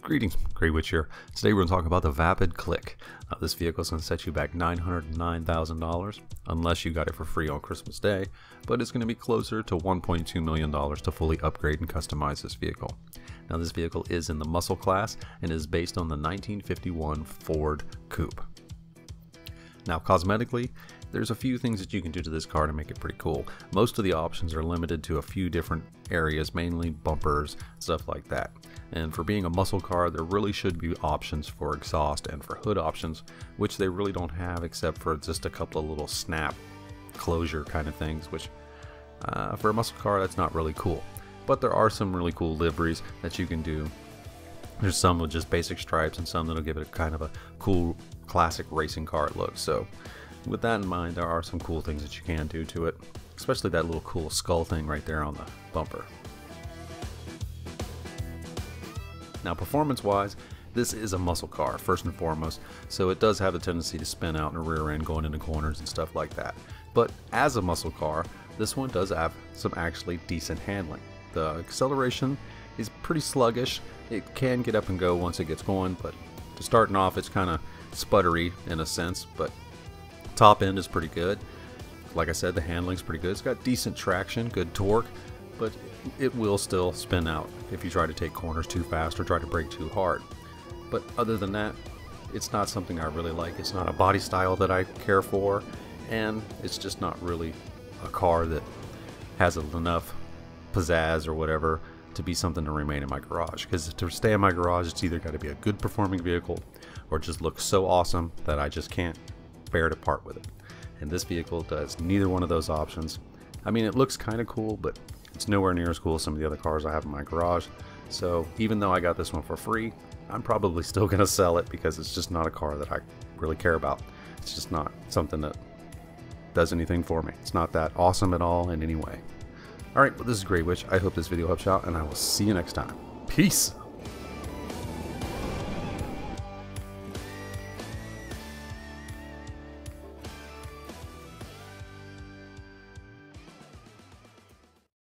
Greetings, Grey Witch here. Today we're going to talk about the Vapid Clique. This vehicle is going to set you back $909,000 unless you got it for free on Christmas Day, but it's going to be closer to $1.2 million to fully upgrade and customize this vehicle. Now this vehicle is in the muscle class and is based on the 1951 Ford Coupe. Now cosmetically, there's a few things that you can do to this car to make it pretty cool. Most of the options are limited to a few different areas, mainly bumpers, stuff like that. And for being a muscle car, there really should be options for exhaust and for hood options, which they really don't have except for just a couple of little snap closure kind of things, which for a muscle car, that's not really cool. But there are some really cool liveries that you can do. There's some with just basic stripes and some that'll give it a kind of a cool classic racing car look. So with that in mind, there are some cool things that you can do to it, especially that little cool skull thing right there on the bumper. Now performance wise, this is a muscle car first and foremost, so it does have a tendency to spin out in the rear end going into corners and stuff like that. But as a muscle car, this one does have some actually decent handling. The acceleration is pretty sluggish. It can get up and go once it gets going, but to starting off it's kind of sputtery in a sense, but top end is pretty good. Like I said, the handling's pretty good. It's got decent traction, good torque, but it will still spin out if you try to take corners too fast or try to brake too hard. But other than that, it's not something I really like. It's not a body style that I care for, and it's just not really a car that has enough pizzazz or whatever to be something to remain in my garage. Because to stay in my garage, it's either got to be a good performing vehicle or just look so awesome that I just can't bear to part with it. And this vehicle does neither one of those options. I mean, it looks kind of cool, but it's nowhere near as cool as some of the other cars I have in my garage. So even though I got this one for free, I'm probably still going to sell it because it's just not a car that I really care about. It's just not something that does anything for me. It's not that awesome at all in any way. Alright, well, this is Grey Witch. I hope this video helps you out, and I will see you next time. Peace!